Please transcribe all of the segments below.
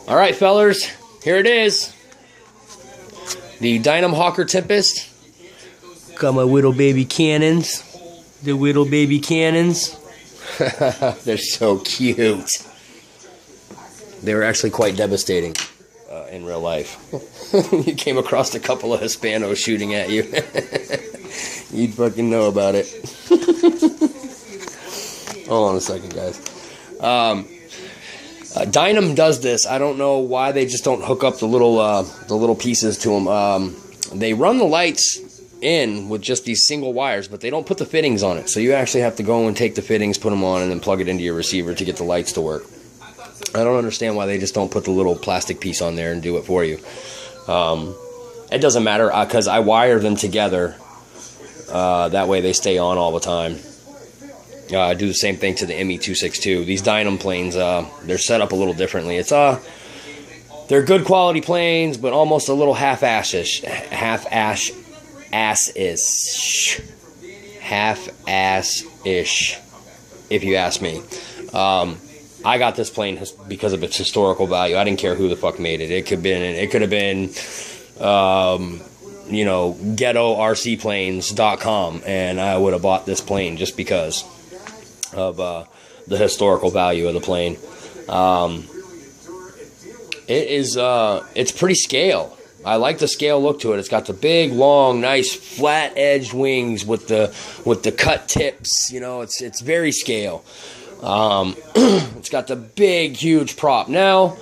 All right, fellers, here it is. The Dynam Hawker Tempest. Got my little baby cannons. The little baby cannons. They're so cute. They were actually quite devastating in real life. You came across a couple of Hispanos shooting at you. You'd fucking know about it. Hold on a second, guys. Dynam does this. I don't know why they just don't hook up the little pieces to them. They run the lights in with just these single wires, but they don't put the fittings on it. So you actually have to go and take the fittings, put them on, and then plug it into your receiver to get the lights to work. I don't understand why they just don't put the little plastic piece on there and do it for you. It doesn't matter because I wire them together. That way they stay on all the time. I do the same thing to the ME262. These Dynam planes, they're set up a little differently. It's they're good quality planes, but almost a little half-ass-ish, if you ask me. I got this plane because of its historical value. I didn't care who the fuck made it. It could have been, you know, ghettorcplanes.com, and I would have bought this plane just because of the historical value of the plane. It's pretty scale. I like the scale look to it. It's got the big, long, nice, flat-edged wings with the cut tips. You know, it's very scale. It's got the big, huge prop. Now,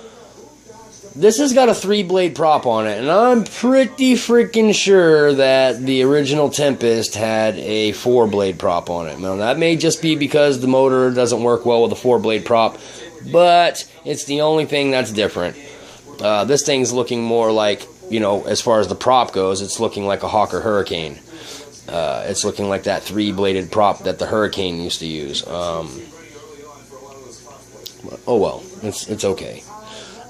this has got a 3-blade prop on it, and I'm pretty freaking sure that the original Tempest had a 4-blade prop on it. Now, that may just be because the motor doesn't work well with a 4-blade prop, but it's the only thing that's different. This thing's looking more like, you know, as far as the prop goes, it's looking like a Hawker Hurricane. It's looking like that 3-bladed prop that the Hurricane used to use. Oh well, it's okay.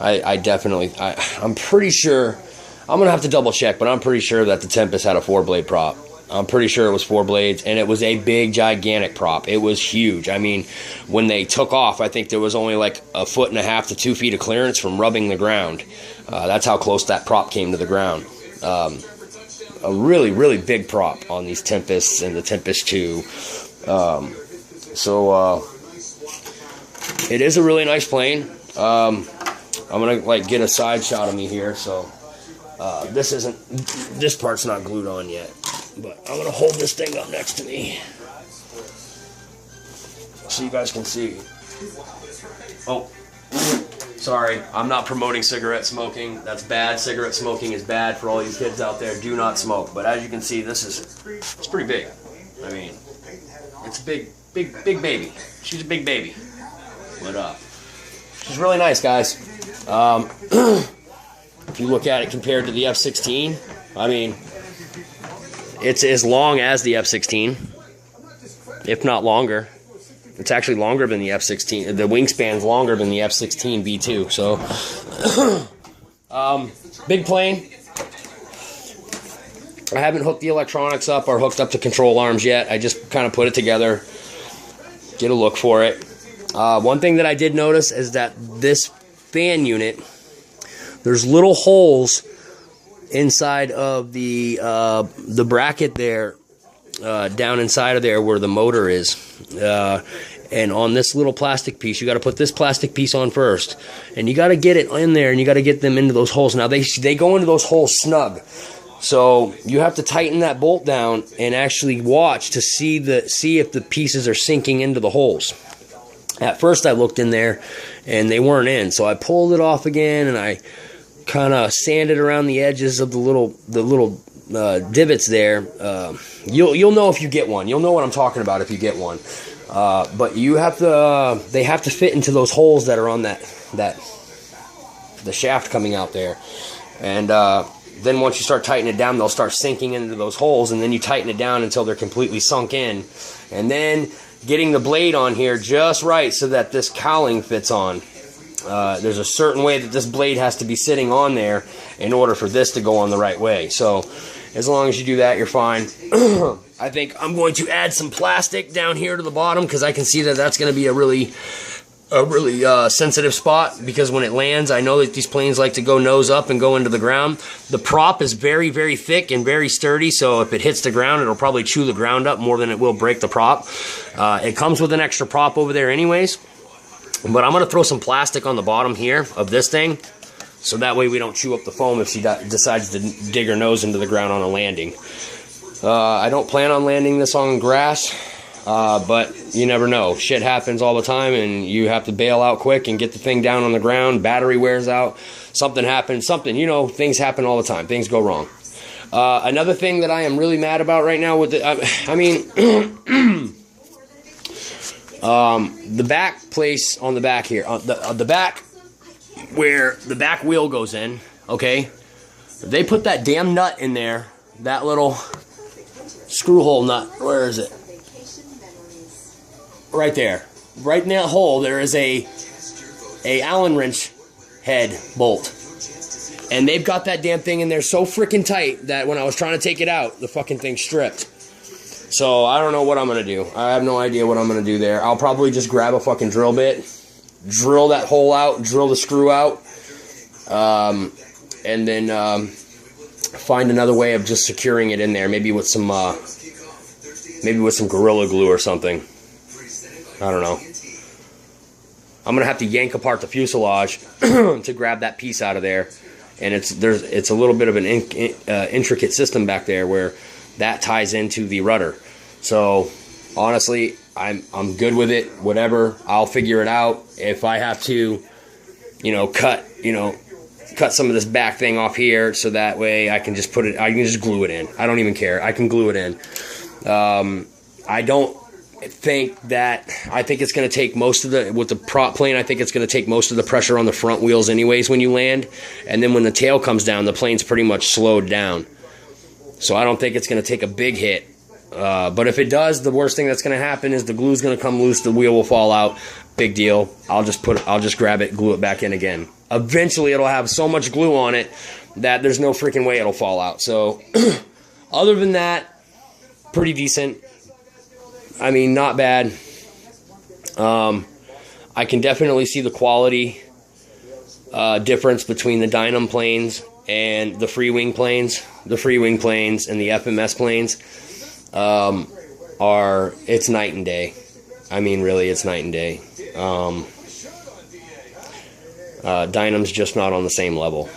I'm pretty sure, I'm going to have to double check, but I'm pretty sure that the Tempest had a 4-blade prop. I'm pretty sure it was 4 blades, and it was a big, gigantic prop. It was huge. I mean, when they took off, I think there was only like 1.5 to 2 feet of clearance from rubbing the ground. That's how close that prop came to the ground. A really, really big prop on these Tempests and the Tempest 2. It is a really nice plane. I'm gonna like get a side shot of me here, so this part's not glued on yet, but I'm gonna hold this thing up next to me so you guys can see. Oh, sorry, I'm not promoting cigarette smoking. That's bad. Cigarette smoking is bad for all you kids out there. Do not smoke. But as you can see, it's pretty big. I mean, it's a big baby. She's a big baby. But she's really nice, guys. If you look at it compared to the F-16, I mean, it's as long as the F-16, if not longer. It's actually longer than the F-16. The wingspan's longer than the F-16 V2. So, big plane. I haven't hooked the electronics up or hooked up the control arms yet. I just kind of put it together, get a look for it. One thing that I did notice is that this fan unit, there's little holes inside of the bracket there, down inside of there where the motor is. And on this little plastic piece, you got to put this plastic piece on first, and you got to get it in there, and you got to get them into those holes. Now they go into those holes snug, so you have to tighten that bolt down and actually watch to see if the pieces are sinking into the holes. At first, I looked in there, and they weren't in, so I pulled it off again, and I kind of sanded around the edges of the little divots there. You'll know if you get one. You'll know what I'm talking about if you get one. But you have to. They have to fit into those holes that are on the shaft coming out there, and then once you start tightening it down, they'll start sinking into those holes, and then you tighten it down until they're completely sunk in, and then getting the blade on here just right so that this cowling fits on. There's a certain way that this blade has to be sitting on there in order for this to go on the right way. So as long as you do that, you're fine. I think I'm going to add some plastic down here to the bottom because I can see that that's going to be a really sensitive spot, because when it lands, I know that these planes like to go nose up and go into the ground. The prop is very, very thick and very sturdy, so if it hits the ground, it'll probably chew the ground up more than it will break the prop. It comes with an extra prop over there anyways, but I'm going to throw some plastic on the bottom here of this thing, so that way we don't chew up the foam if she decides to dig her nose into the ground on a landing. I don't plan on landing this on grass. But you never know. Shit happens all the time, and you have to bail out quick and get the thing down on the ground. Battery wears out. Something happens. Things happen all the time. Things go wrong. Another thing that I am really mad about right now with the back place on the back here, the back where the back wheel goes in, okay? They put that damn nut in there, that little screw hole nut. Where is it? Right there. Right in that hole, there is a Allen wrench head bolt. And they've got that damn thing in there so freaking tight that when I was trying to take it out, the fucking thing stripped. So I don't know what I'm going to do. I have no idea what I'm going to do there. I'll probably just grab a fucking drill bit, drill that hole out, drill the screw out, and then find another way of just securing it in there. Maybe with some Gorilla Glue or something. I don't know. I'm gonna have to yank apart the fuselage to grab that piece out of there, and it's a little bit of an intricate system back there where that ties into the rudder. So honestly, I'm good with it. Whatever, I'll figure it out. If I have to, cut some of this back thing off here, so that way I can just glue it in. I don't even care. I can glue it in. I think it's going to take most of with the prop plane, I think it's going to take most of the pressure on the front wheels anyways when you land. And then when the tail comes down, the plane's pretty much slowed down. So I don't think it's going to take a big hit. But if it does, the worst thing that's going to happen is the glue's going to come loose, the wheel will fall out. Big deal. I'll just grab it, glue it back in again. Eventually it'll have so much glue on it that there's no freaking way it'll fall out. So other than that, pretty decent. I mean, not bad. I can definitely see the quality difference between the Dynam planes and the free wing planes. The free wing planes and the FMS planes it's night and day. I mean, really, it's night and day. Dynam's just not on the same level.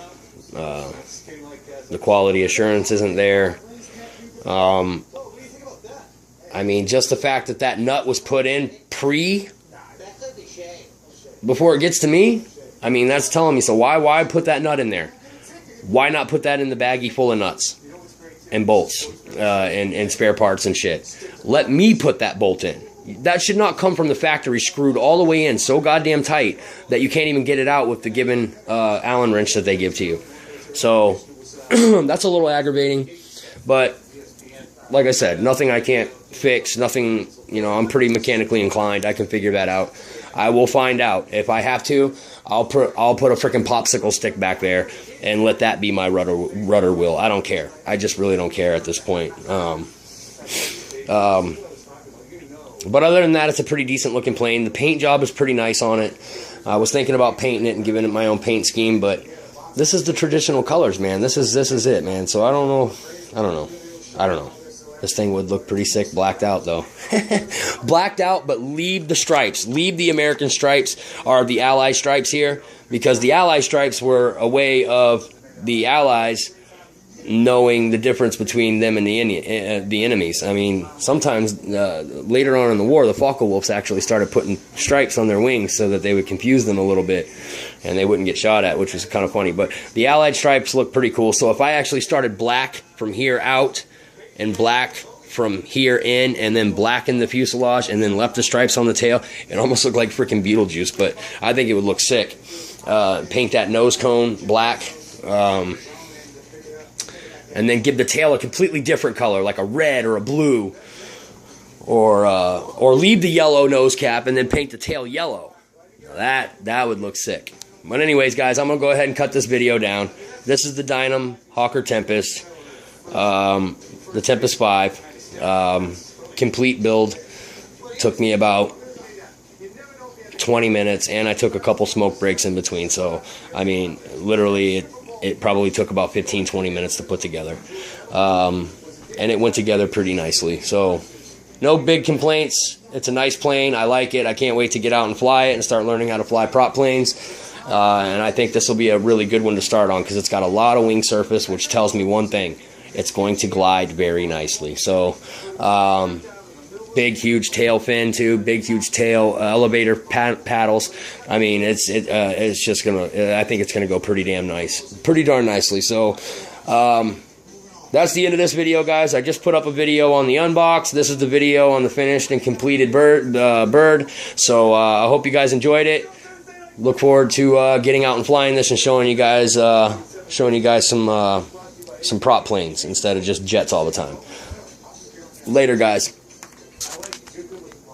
The quality assurance isn't there. I mean, just the fact that nut was put in before it gets to me, I mean, that's telling me. So why put that nut in there? Why not put that in the baggie full of nuts and bolts and spare parts and shit? Let me put that bolt in. That should not come from the factory screwed all the way in so goddamn tight that you can't even get it out with the given Allen wrench that they give to you. So that's a little aggravating, but like I said, nothing I can't fix, nothing, I'm pretty mechanically inclined. I can figure that out. I will find out. If I have to, I'll put a freaking popsicle stick back there and let that be my rudder wheel. I don't care. I just really don't care at this point. But other than that, it's a pretty decent looking plane. The paint job is pretty nice on it. I was thinking about painting it and giving it my own paint scheme, but this is the traditional colors, man. This is it, man. So I don't know. This thing would look pretty sick blacked out, though. Blacked out, but leave the stripes. Leave the American stripes, or the Ally stripes here, because the Ally stripes were a way of the Allies knowing the difference between them and the enemies. I mean, sometimes later on in the war, the Focke-Wulfs actually started putting stripes on their wings so that they would confuse them a little bit and they wouldn't get shot at, which was kind of funny. But the Allied stripes look pretty cool. So if I actually started black from here out and black from here in, and then black in the fuselage, and then left the stripes on the tail, it almost looked like freaking Beetlejuice, but I think it would look sick. Paint that nose cone black, and then give the tail a completely different color, like a red or a blue, or leave the yellow nose cap and then paint the tail yellow. That would look sick. But anyways, guys, I'm gonna go ahead and cut this video down. This is the Dynam Hawker Tempest. The Tempest 5, complete build. Took me about 20 minutes, and I took a couple smoke breaks in between. So, I mean, literally, it probably took about 15-20 minutes to put together. And it went together pretty nicely. So, no big complaints. It's a nice plane. I like it. I can't wait to get out and fly it and start learning how to fly prop planes. And I think this will be a really good one to start on because it's got a lot of wing surface, which tells me one thing. It's going to glide very nicely. So, big, huge tail fin too. Big, huge tail elevator paddles. I mean, it's just gonna. I think it's gonna go pretty darn nicely. So, that's the end of this video, guys. I just put up a video on the unbox. This is the video on the finished and completed bird. So, I hope you guys enjoyed it. Look forward to getting out and flying this and showing you guys some prop planes instead of just jets all the time. Later, guys.